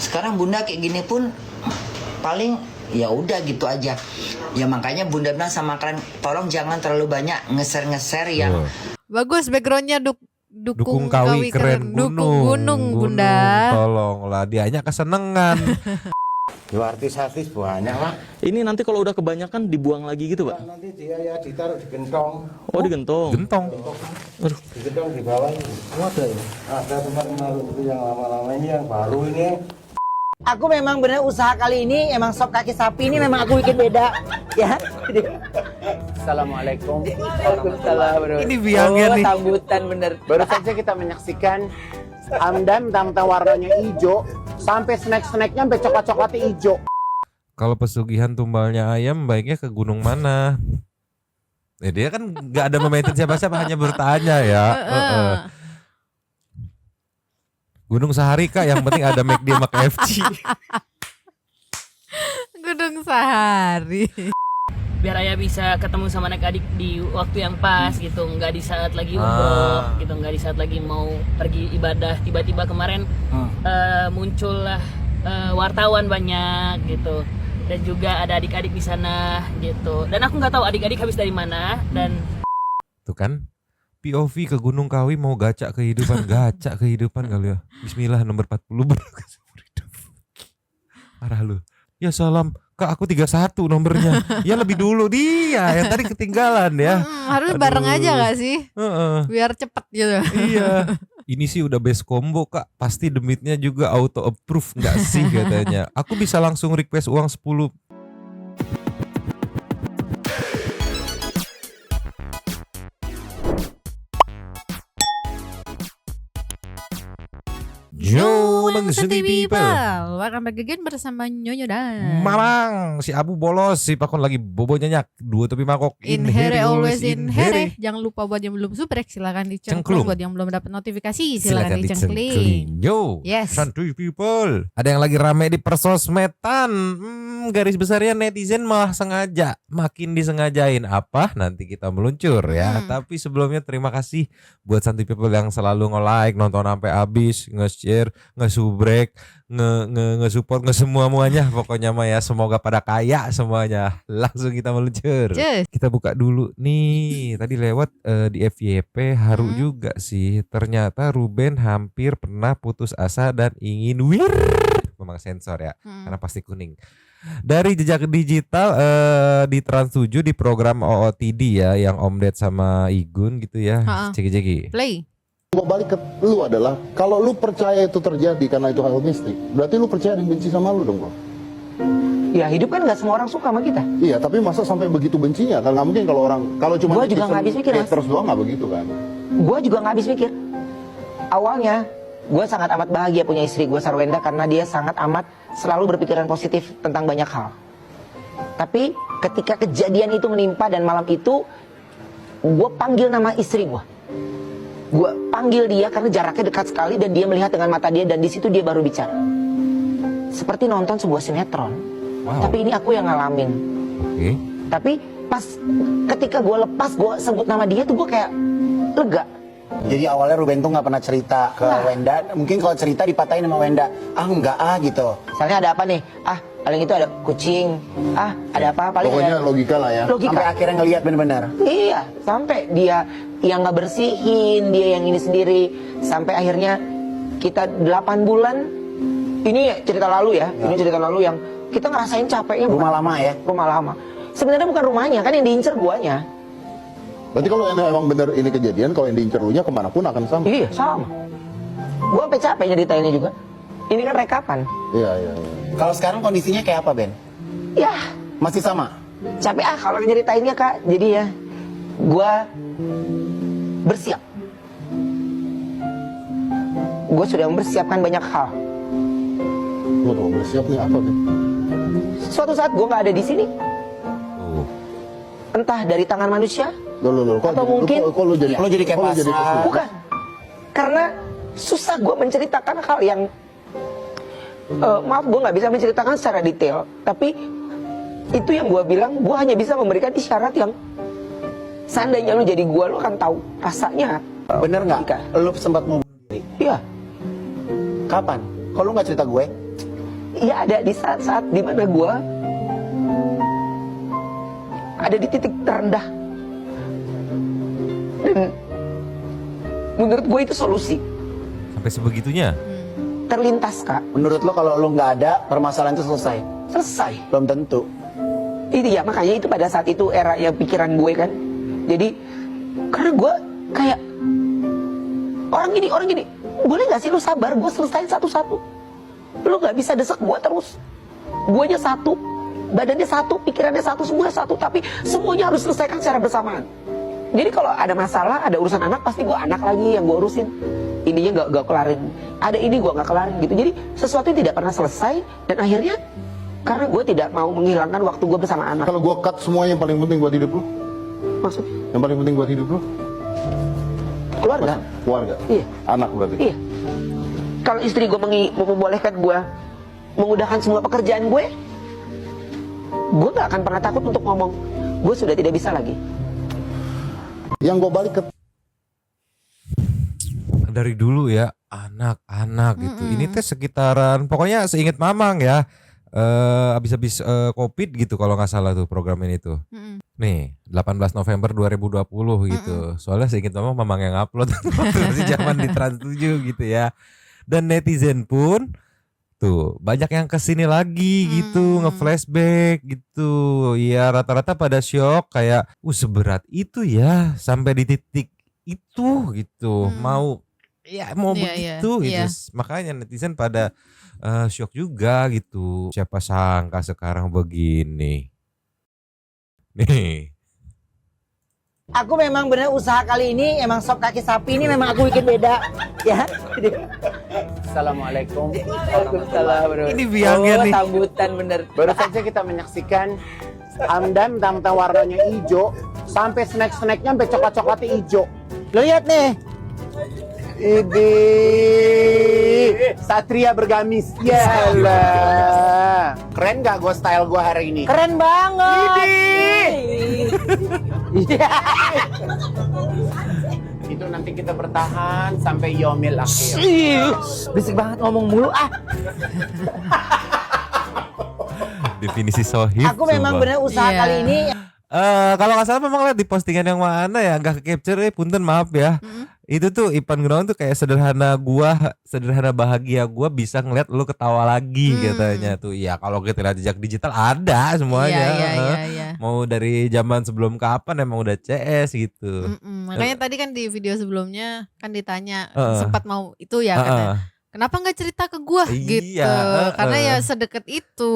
Sekarang bunda kayak gini pun paling ya udah gitu aja. Ya makanya bunda bilang sama kalian, tolong jangan terlalu banyak ngeser yang bagus backgroundnya Dukung Kawi keren dukung gunung bunda. Tolonglah, dianya kesenengan. Yo artis-artis banyak pak. Ini nanti kalau udah kebanyakan dibuang lagi gitu pak? Nanti dia ya ditaruh di gentong. Oh digentong. Gentong. Di gentong di bawah ini. Ada ya? Ada tempat menaruh itu yang lama-lama ini, yang baru ini. Aku memang bener usaha kali ini emang sop kaki sapi ini memang aku bikin beda ya. Assalamualaikum. Waalaikumsalam bro. Ini biangnya nih. Sambutan bener. Baru saja kita menyaksikan Amdam tentang warnanya hijau sampai snack-snacknya sampai coklat-coklatnya hijau. Kalau pesugihan tumbalnya ayam baiknya ke gunung mana? Dia kan nggak ada memaintain siapa-siapa, hanya bertanya ya. Gunung Saharika, yang penting ada McD sama KFC. Gunung Sahari. Biar ayah bisa ketemu sama anak-adik di waktu yang pas gitu, nggak di saat lagi umroh gitu, nggak di saat lagi mau pergi ibadah. Tiba-tiba kemarin muncullah wartawan banyak gitu, dan juga ada adik-adik di sana gitu, dan aku nggak tahu adik-adik habis dari mana. Dan Tuh kan, POV ke Gunung Kawi mau gacak kehidupan kali ya. Bismillah nomor 40 berkah seumur hidup. Parah lu. Ya salam, Kak aku 31 nomornya. Ya lebih dulu dia, yang tadi ketinggalan ya. Harus bareng aja gak sih? Biar cepet gitu. Iya. Ini sih udah best combo Kak. Pasti demitnya juga auto approve gak sih katanya. Aku bisa langsung request uang 10. Yo, Mengsentuh people. Welcome back again bersama Nyonya dan Mamang, si Abu bolos, si Pakon lagi bobo nyenyak. Dua topi mangkok. in here always in here. Jangan lupa buat yang belum subrek silakan dicengklung. Cengklung. Buat yang belum dapat notifikasi silakan dicengkling. Yo, Yes. santuy people. Ada yang lagi rame di persosmedan. Garis besarnya netizen malah sengaja, makin disengajain apa? Nanti kita meluncur ya. Tapi sebelumnya terima kasih buat santuy people yang selalu nge-like, nonton sampai habis, nge-share, nge-subrek, nge-support, nge-semua-muanya. Pokoknya mah ya semoga pada kaya semuanya. Langsung kita meluncur. Cus. Kita buka dulu nih. Tadi lewat di FYP haru juga sih. Ternyata Ruben hampir pernah putus asa dan ingin memang sensor ya, karena pasti kuning. Dari jejak digital di Trans 7 di program OOTD ya, yang Om Ded sama Igun gitu ya. Ceki-ceki. Play. Gua balik ke lu adalah, kalau lu percaya itu terjadi karena itu hal mistik, berarti lu percaya dan benci sama lu dong bro. Ya hidup kan nggak semua orang suka sama kita. Iya, tapi masa sampai begitu bencinya? Kan nggak mungkin kalau orang, kalau cuma Gua juga nggak habis mikir, Mas. terus doang nggak begitu kan? Gue juga nggak habis pikir. Awalnya gue sangat amat bahagia punya istri gue Sarwenda karena dia sangat amat selalu berpikiran positif tentang banyak hal. Tapi ketika kejadian itu menimpa dan malam itu gue panggil nama istri gue. Gue panggil dia karena jaraknya dekat sekali dan dia melihat dengan mata dia dan di situ dia baru bicara. Seperti nonton sebuah sinetron. Wow. Tapi ini aku yang ngalamin. Oke. Tapi pas ketika gue lepas gue sebut nama dia tuh gue kayak lega. Jadi awalnya Ruben tuh nggak pernah cerita ke Wenda. Mungkin kalau cerita dipatahin sama Wenda. Ah enggak gitu. Misalnya ada apa nih? Ah paling itu ada kucing. Ah ada apa? Paling Pokoknya ada logika lah ya. logika. Sampai akhirnya ngelihat benar-benar. Iya, sampai dia yang nggak bersihin, dia yang ini sendiri, sampai akhirnya kita 8 bulan. Ini cerita lalu ya, ini cerita lalu yang kita ngerasain capeknya. Rumah lama ya? Rumah lama. Sebenarnya bukan rumahnya, kan yang diincer guanya. Berarti kalau emang bener ini kejadian, kalau yang diincer lu nya kemanapun akan sama. Iya, sama. Gua sampai capek nyeritainnya juga. Ini kan rekapan. Iya. Kalau sekarang kondisinya kayak apa Ben? Ya, Masih sama? capek kalau nyeritainnya Kak. Jadi ya, gua bersiap. Gue sudah mempersiapkan banyak hal. Lu tuh bersiap nih apa Ben? Suatu saat gue nggak ada di sini, entah dari tangan manusia, Kok atau mungkin lu jadi kayak kok lu jadi pasrah. bukan, karena susah gue menceritakan hal yang maaf gue nggak bisa menceritakan secara detail, tapi itu yang gue bilang, gue hanya bisa memberikan isyarat yang seandainya lu jadi gue, lu akan tahu rasanya. Bener nggak? Ika. Lu sempat mau bunuh diri? Iya. Kapan? Kalau lu nggak cerita gue, Iya, ada di saat-saat dimana gue ada di titik terendah. Dan menurut gue itu solusi. Sampai sebegitunya. Terlintas, Kak. Menurut lo kalau lo nggak ada, permasalahan itu selesai? Selesai. Belum tentu. Itu ya, makanya itu pada saat itu era yang pikiran gue kan. Jadi, karena gue kayak orang gini, boleh gak sih lu sabar, gue selesain satu-satu. Lu gak bisa desek gue terus. Guanya satu, badannya satu, pikirannya satu, semuanya satu. Tapi semuanya harus selesaikan secara bersamaan. Jadi kalau ada masalah, ada urusan anak, pasti gue anak lagi yang gue urusin. Ininya gak kelarin. Ada ini gue gak kelarin gitu. Jadi sesuatu yang tidak pernah selesai. Dan akhirnya, karena gue tidak mau menghilangkan waktu gue bersama anak. Kalau gue cut semua yang paling penting buat hidup lo, Maksudnya? yang paling penting buat hidup lo, Keluarga. keluarga, Iya. anak berarti. Iya. Kalau istri gue membolehkan gue mengudahkan semua pekerjaan gue gak akan pernah takut untuk ngomong, gue sudah tidak bisa lagi. Yang gue balik ke Dari dulu ya anak-anak gitu. Ini teh sekitaran pokoknya seinget Mamang ya. Habis-habis Covid gitu kalau nggak salah tuh program ini tuh. Nih 18 November 2020 gitu. Soalnya seinget Mamang yang upload waktu masih zaman di Trans 7 gitu ya. Dan netizen pun tuh banyak yang kesini lagi gitu, nge-flashback gitu. Ya rata-rata pada syok kayak seberat itu ya sampai di titik itu gitu. Mau begitu gitu. Makanya netizen pada syok juga gitu. Siapa sangka sekarang begini. Nih. Aku memang bener usaha kali ini emang sop kaki sapi ini memang aku bikin beda ya. Assalamualaikum. Waalaikumsalam, bro. Ini biangnya nih. Sambutan bener. Baru saja kita menyaksikan Amdam mentang-mentang warnanya hijau sampai snack-snacknya sampai coklat-coklatnya hijau. Lo lihat nih. Ini Satria bergamis. Yalah. Keren gak gue style gue hari ini? Keren banget. Itu nanti kita bertahan sampai yomil akhir. Bisik banget ngomong mulu ah. Definisi sohib. Aku memang coba. bener usaha kali ini. Kalau nggak salah memang lihat di postingan yang mana ya, nggak ke capture punten maaf ya. Itu tuh Ipan Gunawan tuh kayak sederhana bahagia gua bisa ngeliat lu ketawa lagi katanya tuh. Ya kalau kita lihat jejak digital ada semuanya. Iya. Mau dari zaman sebelum kapan emang udah CS gitu. Makanya tadi kan di video sebelumnya kan ditanya sempat mau itu ya katanya. Kenapa nggak cerita ke gua gitu? Karena ya sedekat itu.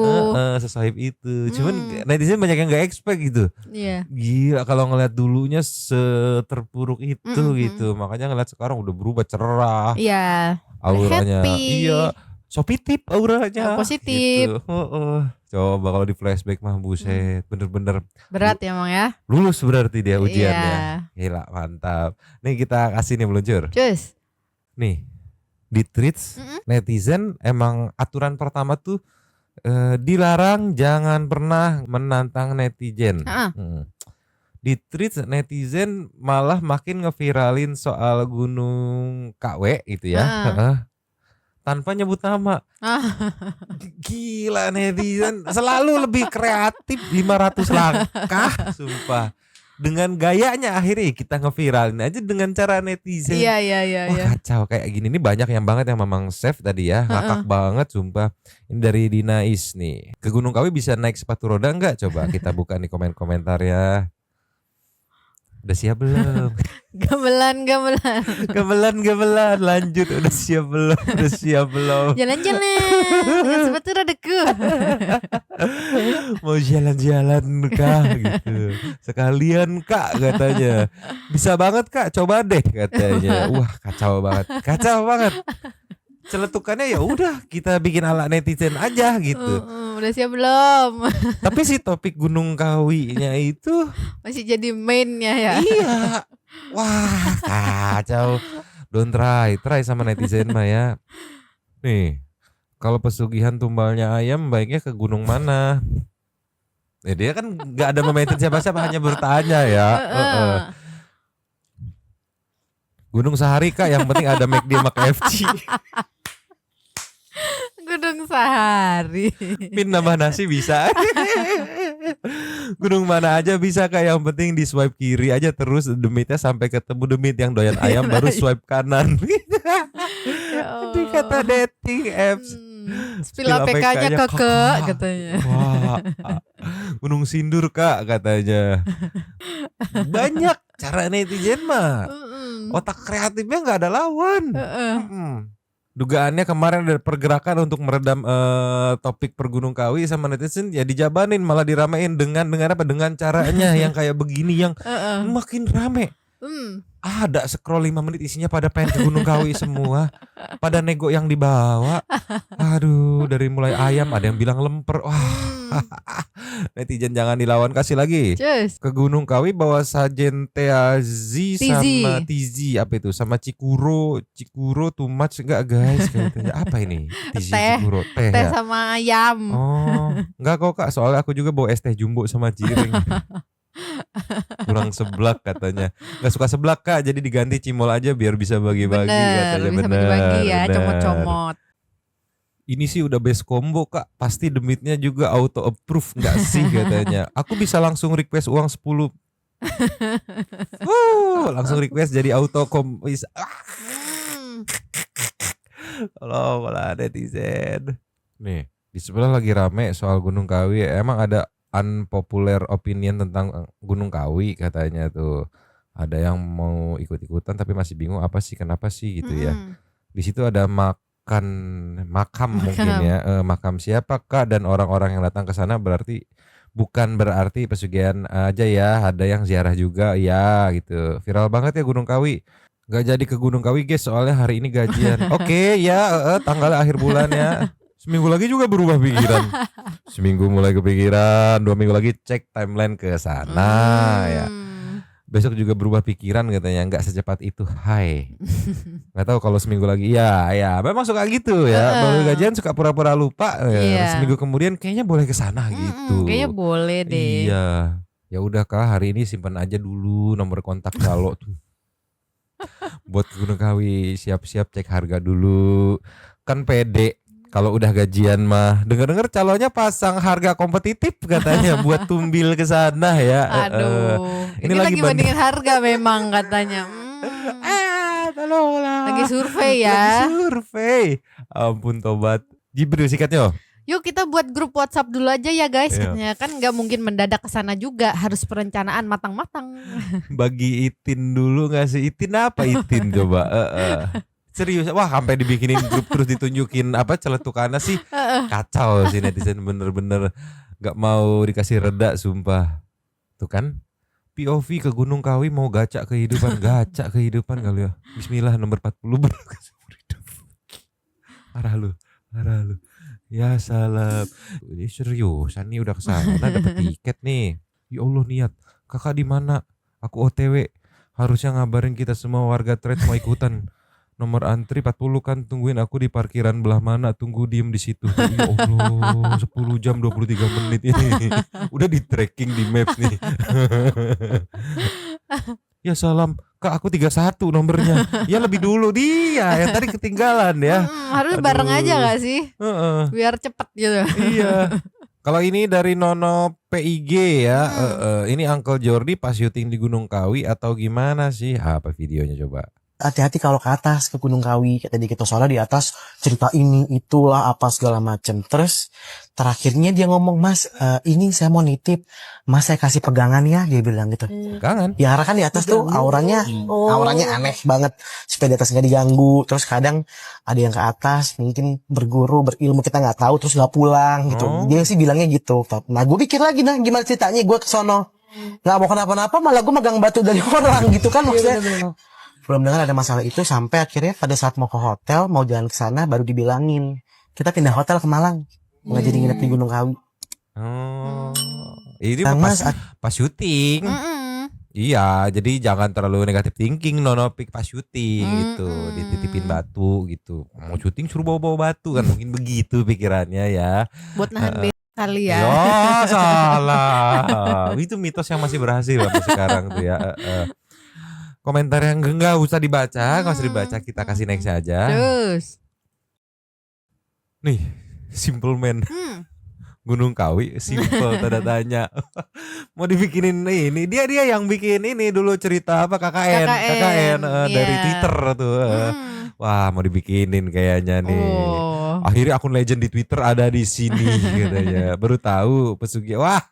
Sesohib itu. Cuman netizen banyak yang nggak expect gitu. Iya. Gila kalau ngeliat dulunya seterpuruk itu gitu. Makanya ngeliat sekarang udah berubah cerah. Iya. Auranya. Happy. Iya. Positif auranya. Positif. Gitu. Coba kalau di flashback mah buset, bener-bener Berat ya Mang ya. lulus berarti dia Iya. ujiannya. Gila mantap. Nih kita kasih nih meluncur. Cus. Nih di tweets netizen emang aturan pertama tuh dilarang jangan pernah menantang netizen. Di tweets netizen malah makin ngeviralin soal Gunung KW itu ya. Tanpa nyebut nama. Gila netizen selalu lebih kreatif 500 langkah sumpah. Dengan gayanya akhirnya kita ngeviralin aja dengan cara netizen. Iya. Wah kacau kayak gini nih banyak yang banget yang memang save tadi ya. Ngakak banget sumpah. Ini dari Dinais nih. Ke Gunung Kawi bisa naik sepatu roda enggak? Coba kita buka nih komen-komentar ya. Udah siap belum? Gamelan. Gamelan. Lanjut udah siap belum? Jalan-jalan dengan sepatu rodaku. Mau jalan-jalan kah gitu. Sekalian kak katanya. Bisa banget kak, coba deh katanya. Wah kacau banget. Celetukannya ya udah kita bikin ala netizen aja gitu. Udah siap belum? Tapi si topik Gunung Kawi-nya itu Masih jadi mainnya ya. iya. Wah kacau. Don't try sama netizen mah ya. Nih kalau pesugihan tumbalnya ayam baiknya ke gunung mana? Dia kan nggak ada memaintain siapa-siapa, hanya bertanya ya. Gunung Sahari kak, yang penting ada McD sama KFC. Gunung Sehari. Min nambah nasi bisa. Gunung mana aja bisa Kak, yang penting di swipe kiri aja terus demitnya sampai ketemu demit yang doyan ayam baru swipe kanan. Di kata dating apps. Spill APK-nya ke katanya. Wah, Gunung Sindur Kak katanya. Banyak cara netizen mah. Otak kreatifnya nggak ada lawan. Dugaannya kemarin ada pergerakan untuk meredam topik Pergunung Kawi sama netizen, ya dijabanin malah diramein dengan apa, dengan caranya yang kayak begini yang makin rame. Ada scroll 5 menit isinya pada pengen ke Gunung Kawi semua, pada nego yang dibawa. Aduh, dari mulai ayam ada yang bilang lemper. Wah, netizen jangan dilawan, kasih lagi. Cus. Ke Gunung Kawi bawa sajen Teazi sama Tizi, apa itu, sama Cikuro too much enggak guys? Apa ini? Tizi Cikuro teh ya? Sama ayam. Oh, enggak kok Kak, soalnya aku juga bawa es teh jumbo sama ciring. Kurang seblak katanya. Nggak suka seblak Kak, jadi diganti cimol aja biar bisa bagi-bagi katanya. Bisa bagi-bagi ya, comot-comot. Ini sih udah best combo Kak, pasti demitnya juga auto approve nggak sih katanya. Aku bisa langsung request uang 10. Langsung request jadi auto Kalau netizen. Nih, di sebelah lagi rame soal Gunung Kawi. Emang ada unpopular opinion tentang Gunung Kawi katanya tuh. Ada yang mau ikut-ikutan tapi masih bingung apa sih, kenapa sih gitu ya. Di situ ada makam mungkin ya. Makam siapa Kak, dan orang-orang yang datang ke sana bukan berarti pesugihan aja ya, ada yang ziarah juga ya gitu. Viral banget ya Gunung Kawi. Gak jadi ke Gunung Kawi guys, soalnya hari ini gajian. Oke ya, tanggal akhir bulan ya. Seminggu lagi juga berubah pikiran. Seminggu mulai kepikiran, 2 minggu lagi cek timeline ke sana ya. Besok juga berubah pikiran katanya, nggak secepat itu. Hai. Nggak tahu kalau seminggu lagi. Ya, memang suka gitu ya. Baru gajian suka pura-pura lupa. Seminggu kemudian kayaknya boleh ke sana gitu. Kayaknya boleh deh. Iya. Ya udah Kak, hari ini simpan aja dulu nomor kontak calo tuh. Buat Gunung Kawi, siap-siap cek harga dulu. Kan pede. Kalau udah gajian mah, dengar-dengar calonnya pasang harga kompetitif katanya buat tumbil ke sana ya. Aduh, ini lagi bandingin harga memang katanya. Tolonglah. Lagi survei ya. Lagi survei. Ampun tobat. Jibril sikatnya. Yuk kita buat grup WhatsApp dulu aja ya guys. Katanya kan nggak mungkin mendadak ke sana juga, harus perencanaan matang-matang. Bagi Itin dulu nggak sih? Itin apa Itin coba? Serius, wah sampai dibikinin grup terus ditunjukin apa celetukannya sih. Kacau sih netizen, bener-bener gak mau dikasih reda sumpah. Tuh kan, POV ke Gunung Kawi mau gacha kehidupan kali ya. Bismillah nomor 40 Parah lu. Ya salam. Ini seriusan nih udah kesana dapet tiket nih. Ya Allah niat, kakak di mana? Aku OTW. Harusnya ngabarin kita semua warga Threads mau ikutan. Nomor antri 40 kan, tungguin aku di parkiran belah mana, tunggu diem di situ. Ya Allah, 10 jam 23 menit ini. Udah di tracking di maps nih. Ya salam, Kak aku 31 nomornya. Ya lebih dulu dia, yang tadi ketinggalan ya. Harus bareng aja gak sih? Biar cepet gitu. Iya. Kalau ini dari Nono PIG ya, ini Uncle Jordi pas syuting di Gunung Kawi atau gimana sih? Apa videonya coba? Hati-hati kalau ke atas ke Gunung Kawi, tadi kita soalnya di atas cerita ini itulah apa segala macem. Terus terakhirnya dia ngomong, Mas ini saya mau nitip, Mas saya kasih pegangan ya, dia bilang gitu. Pegangan? Ya karena kan di atas tuh auranya aneh banget, supaya di atas nggak diganggu. Terus kadang ada yang ke atas mungkin berguru berilmu kita nggak tahu terus nggak pulang gitu. Dia sih bilangnya gitu. Nah gue pikir lagi gimana ceritanya gue kesono nggak mau kenapa-napa malah gue megang batu dari orang gitu kan maksudnya. Belum dengar ada masalah itu sampai akhirnya pada saat mau ke hotel, mau jalan ke sana baru dibilangin kita pindah hotel ke Malang, nggak jadi nginep di Gunung Kawi. Ini pas syuting. Iya, jadi jangan terlalu negatif thinking, nonopik pas syuting gitu, dititipin batu gitu. Mau syuting suruh bawa batu kan, mungkin begitu pikirannya ya. Buat nahan kali ya. Oh salah. Itu mitos yang masih berhasil sampai sekarang tuh ya. Komentar yang enggak usah dibaca, kita kasih next aja. Terus. Nih, Simple Man. Gunung Kawi, simple tanda tanya. Mau dibikinin ini, dia yang bikin ini dulu cerita apa KKN dari Twitter tuh. Wah, mau dibikinin kayaknya nih. Akhirnya akun legend di Twitter ada di sini katanya. Baru tahu Pesugihan. Wah,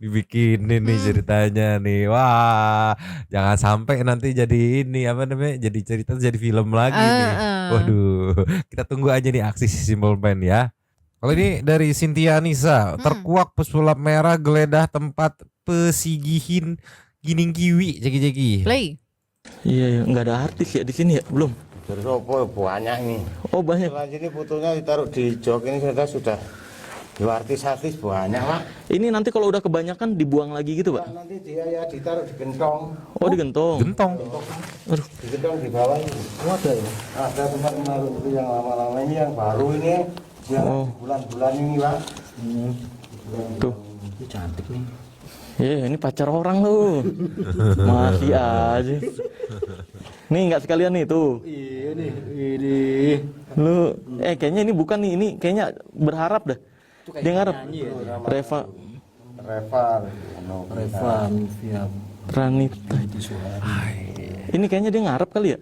dibikinin nih ceritanya nih. Wah, jangan sampai nanti jadi ini apa namanya? Jadi cerita jadi film lagi nih. Waduh, kita tunggu aja nih aksi si Simple Man ya. Kalau ini dari Cynthia Nisa, terkuak pesulap merah geledah tempat pesigihin gining kiwi jeki-jeki. Play. Iya, nggak ada artis ya di sini ya, belum. Terus apa banyak ini. Oh banyak. Setelah ini fotonya ditaruh di jok ini sudah dua artis-artis banyak Pak. Ini nanti kalau udah kebanyakan dibuang lagi gitu Pak? Nanti dia ya ditaruh di gentong. Oh di gentong. Aduh. Di gentong di bawah ini. Oh, ada ya? Ada tempat menaruh itu yang lama-lama ini yang baru ini. Yang bulan-bulan ini Pak. Tuh. Itu cantik nih. Ini pacar orang lu. Masih aja. Nih nggak sekalian nih tuh. Iya nih, ini. Lu kayaknya ini bukan nih, ini kayaknya berharap dah. Dia ngarep. Reva. Pranita. Ini kayaknya dia ngarep kali ya?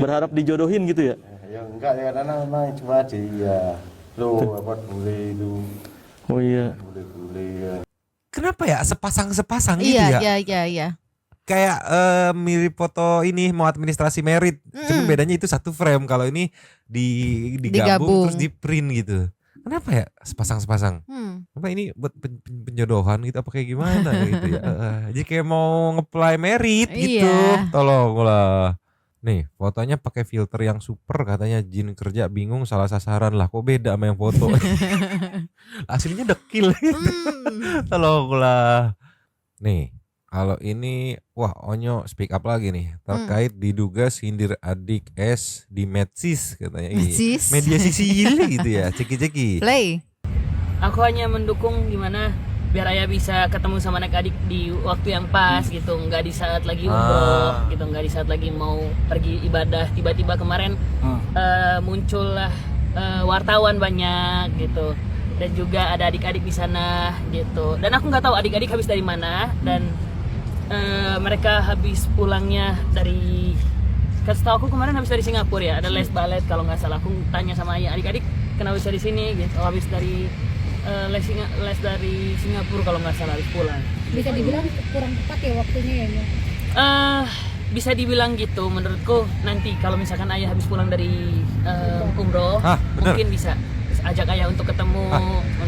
Berharap dijodohin gitu ya? Ya enggak ya karena memang cuma dia. Loh, apa bule itu. Oh iya. Bule-bule ya. Kenapa ya sepasang gitu ya? Iya. Kayak mirip foto ini mau administrasi merit. Cuma bedanya itu satu frame. Kalau ini digabung terus di print gitu. Kenapa ya sepasang? Apa ini buat penjodohan gitu apa kayak gimana gitu ya? Jadi kayak mau nge-apply merit gitu. Tolonglah. Nih fotonya pakai filter yang super katanya Jin kerja bingung salah sasaran lah kok beda sama yang foto. Aslinya dekil gitu. Tolonglah. Nih kalau ini wah Onyo speak up lagi nih terkait diduga sindir adik S di Medsis katanya. Media Sisili gitu ya. Ceki. Play. Aku hanya mendukung gimana biar ayah bisa ketemu sama anak adik di waktu yang pas gitu, nggak di saat lagi umroh gitu, nggak di saat lagi mau pergi ibadah. Tiba-tiba kemarin muncullah wartawan banyak gitu, dan juga ada adik-adik di sana gitu. Dan aku nggak tahu adik-adik habis dari mana, dan mereka habis pulangnya dari, setahu aku kemarin habis dari Singapura ya, ada les balet kalau nggak salah. Aku tanya sama ayah, adik-adik kenapa bisa di sini gitu, habis dari les dari Singapura kalau nggak salah habis pulang. Bisa dibilang kurang tepat ya waktunya ya? Bisa dibilang gitu menurutku. Nanti kalau misalkan ayah habis pulang dari umroh, mungkin bisa ajak ayah untuk ketemu,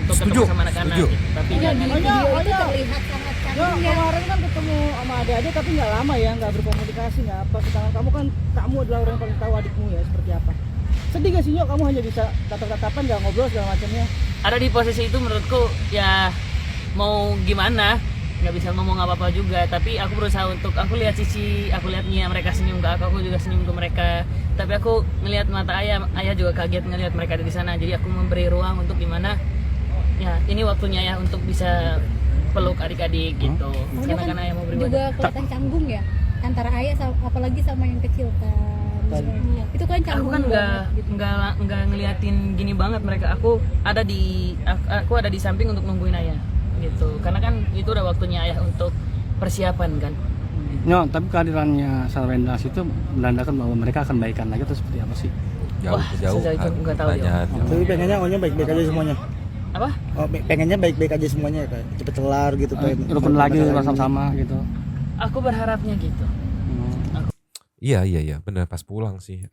ketemu sama anak-anak gitu. Tapi di video itu terlihat sangat canggung ya. Kemarin kan ketemu sama adik-adik tapi nggak lama ya, nggak berkomunikasi, nggak apa. Sedangkan kamu adalah orang yang paling tahu adikmu ya seperti apa. Sedih gak sih Nyok, kamu hanya bisa tatap-tatapan, gak ngobrol segala macamnya? Ada di posisi itu menurutku ya mau gimana, nggak bisa ngomong apa-apa juga. Tapi aku berusaha untuk, aku lihat Nia mereka senyum ke aku juga senyum ke mereka. Tapi aku ngelihat mata ayah juga kaget ngelihat mereka ada di sana. Jadi aku memberi ruang untuk gimana, ya ini waktunya ya untuk bisa peluk adik-adik gitu. Karena kan ayah mau beribadah. Juga kelihatan canggung ya, antara ayah apalagi sama yang kecil kan. Itu kan canggung. Aku kan nggak ngeliatin gini banget mereka. Aku ada di samping untuk nungguin ayah gitu. Karena kan itu udah waktunya ayah untuk persiapan kan. No, tapi kehadirannya Sarwenda itu menandakan bahwa mereka akan baikan lagi atau seperti apa sih? Jauh itu nggak tahu ya. Tapi pengennya Onyo baik-baik aja semuanya. Apa? Oh, pengennya baik-baik aja semuanya kayak cepet kelar gitu, rukun lagi sama-sama gitu. Aku berharapnya gitu. Iya benar pas pulang sih.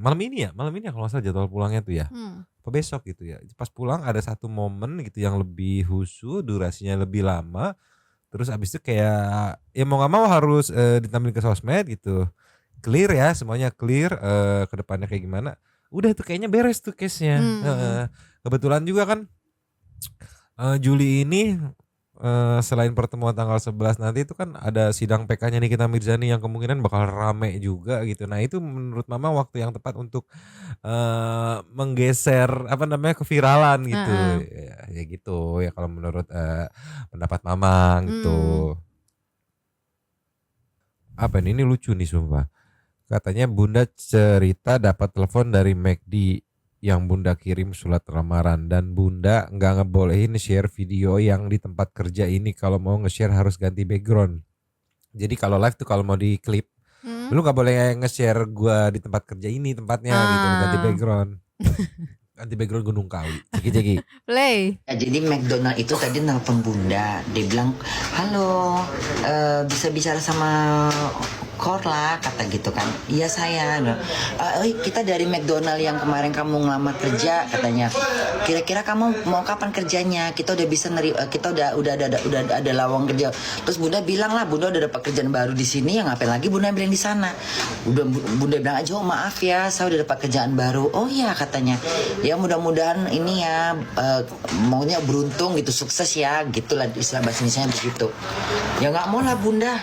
Malam ini ya kalau nggak salah jadwal pulangnya tuh ya. Apa besok gitu ya. Pas pulang ada satu momen gitu yang lebih khusyuk, durasinya lebih lama. Terus abis itu kayak ya mau nggak mau harus ditampilin ke sosmed gitu. Clear ya, semuanya clear. Ke depannya kayak gimana. Udah tuh kayaknya beres tuh case-nya. Kebetulan juga kan Juli ini selain pertemuan tanggal 11 nanti itu kan ada sidang PK-nya Nikita Mirzani yang kemungkinan bakal rame juga gitu. Nah itu menurut Mama waktu yang tepat untuk menggeser keviralan gitu. Ya gitu ya kalau menurut pendapat Mama gitu. Apa ini lucu nih sumpah. Katanya Bunda cerita dapat telepon dari McD yang Bunda kirim surat lamaran, dan Bunda nggak ngebolehin share video yang di tempat kerja ini. Kalau mau nge-share harus ganti background. Jadi kalau live tuh kalau mau di klip, lu nggak boleh nge-share gua di tempat kerja ini tempatnya gitu, ganti background. Ganti background Gunung Kawi. Ceki. Play. Ya, jadi McDonald itu tadi nelpon Bunda, dia bilang, halo, bisa bicara sama Korla, kata gitu kan. Iya saya. Kita dari McDonald yang kemarin kamu ngelamar kerja, katanya. Kira-kira kamu mau kapan kerjanya? Kita udah bisa kita udah ada lowong kerja. Terus Bunda bilang lah, Bunda udah dapat kerjaan baru di sini, yang ngapain lagi Bunda bilang di sana. Bunda bilang aja, oh maaf ya, saya udah dapat kerjaan baru. Oh iya, katanya. Ya mudah-mudahan ini ya maunya beruntung gitu, sukses ya, gitulah istilah bahasa Indonesia begitu. Ya nggak mau lah Bunda,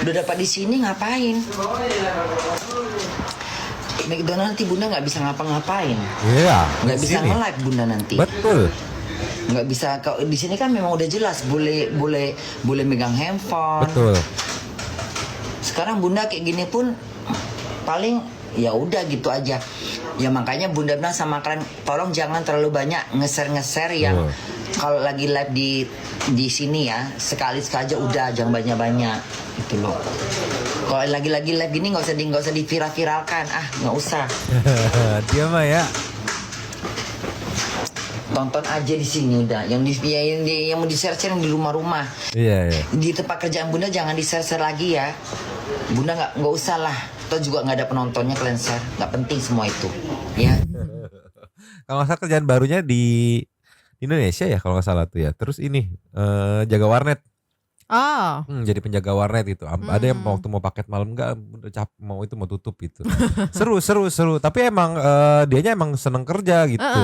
udah dapat di sini ngapain? McDonald nanti Bunda nggak bisa ngapa-ngapain. Iya. Nggak bisa nge-live Bunda nanti. Betul. Nggak bisa. Kalau di sini kan memang udah jelas boleh megang handphone. Betul. Sekarang Bunda kayak gini pun paling ya udah gitu aja. Ya makanya Bunda bilang sama kalian, tolong jangan terlalu banyak nge-share yang kalau lagi live di sini ya, sekali aja udah, jangan banyak-banyak gitu loh. Kalau lagi live gini nggak usah diviral-viralkan, nggak usah. Dia mah ya. Tonton aja di sini udah. Yang mau di-share yang di rumah-rumah. Iya. Di tempat kerjaan Bunda jangan di-share lagi ya. Bunda nggak usah lah. Atau juga nggak ada penontonnya, kalian share, nggak penting semua itu, ya. Kalau nggak salah kerjaan barunya di Indonesia ya kalau nggak salah tuh ya. Terus ini jaga warnet. Jadi penjaga warnet itu. Ada yang waktu mau paket malam nggak, udah mau tutup gitu. seru. Tapi emang dianya emang seneng kerja gitu.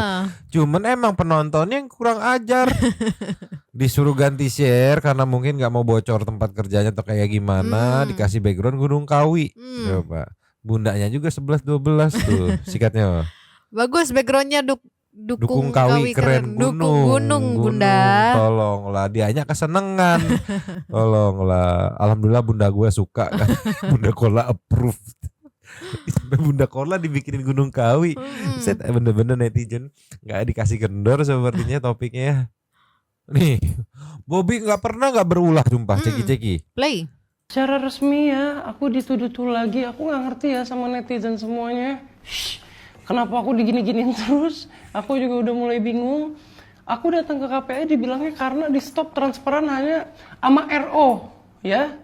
Cuman emang penontonnya yang kurang ajar. Disuruh ganti share karena mungkin nggak mau bocor tempat kerjanya atau kayak gimana. Dikasih background Gunung Kawi. Coba. Bundanya juga 11-12 tuh sikatnya. Bagus backgroundnya Dukung Kawi keren gunung Bunda. Tolonglah, dianya kesenengan. Tolonglah. Alhamdulillah Bunda gue suka kan. Bunda Kola approve. Sampai Bunda Kola dibikinin Gunung Kawi. Set bener-bener netizen nggak dikasih kendor sepertinya topiknya. Nih, Bobby nggak berulah sumpah. Ceki. Play. Secara resmi ya, aku dituduh lagi. Aku nggak ngerti ya sama netizen semuanya. Kenapa aku digini-giniin terus? Aku juga udah mulai bingung. Aku datang ke KPI dibilangnya karena di stop transferan hanya sama RO, ya.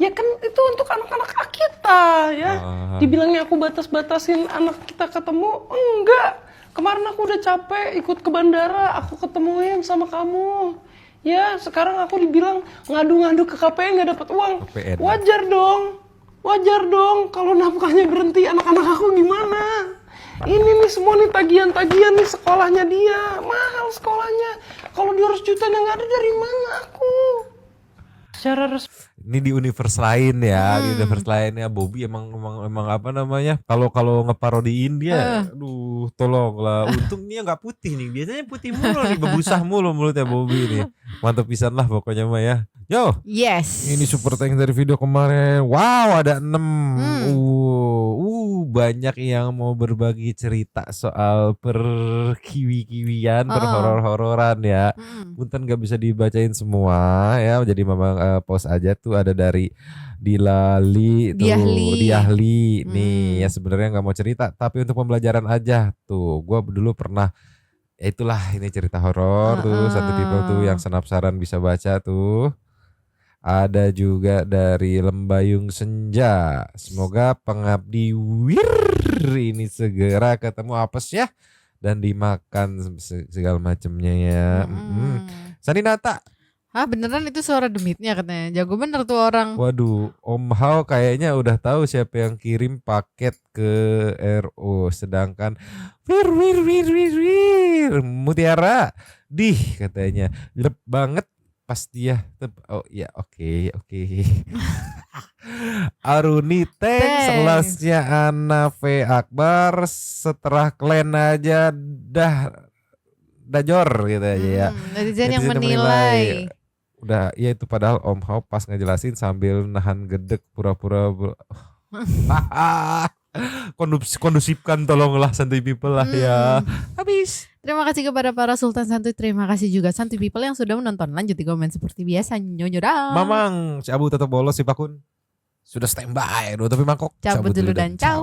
Ya kan itu untuk anak-anak kita, ya. Dibilangnya aku batas-batasin anak kita ketemu, enggak. Kemarin aku udah capek ikut ke bandara, aku ketemuin sama kamu. Ya, sekarang aku dibilang ngadu-ngadu ke KPI nggak dapat uang. Wajar dong. Kalau nafkahnya berhenti, anak-anak aku gimana? Ini nih semua nih tagihan-tagihan nih sekolahnya dia, mahal sekolahnya. Kalau 200 juta yang nggak ada dari mana aku? Secara resmi. Ini di universe lain ya, di universe lainnya Bobby emang apa namanya? Kalau ngeparodiin dia, aduh tolonglah. Untungnya nggak putih nih, biasanya putih mulu nih, bebusah mulu mulutnya Bobby nih. Mantap pisan lah pokoknya mah ya. Yo. Yes. Ini super thanks dari video kemarin. Wow, ada 6. Banyak yang mau berbagi cerita soal perkiwi-kiwian, berhoror-hororan ya. Punten gak bisa dibacain semua ya. Jadi memang post aja tuh, ada dari Diahli. Nih ya sebenarnya nggak mau cerita, tapi untuk pembelajaran aja tuh. Gue dulu pernah, ya itulah ini cerita horor tuh. Satu tipe tuh yang senapsaran bisa baca tuh. Ada juga dari Lembayung Senja. Semoga pengabdi ini segera ketemu apes ya, dan dimakan segala macamnya ya. Saninata. Beneran itu suara demitnya katanya. Jago bener tuh orang. Waduh, Om Hao kayaknya udah tahu siapa yang kirim paket ke RO. Sedangkan wir Mutiara katanya jelek banget pas dia. Oh ya, oke. Aruni selasnya Ana V Akbar setelah klan aja dajor gitu aja ya. Netizen yang menilai. Udah, ya itu padahal Om Hao pas ngejelasin sambil nahan gedek pura-pura kondusifkan tolonglah Santuy People lah ya. Habis. Terima kasih kepada para Sultan Santuy. Terima kasih juga Santuy People yang sudah menonton. Lanjut di komen seperti biasa. Nyonyo dah. Mamang, si Abu tetap bolos si Pakun. Sudah standby, tapi mangkok. Cabut dulu dan ciao.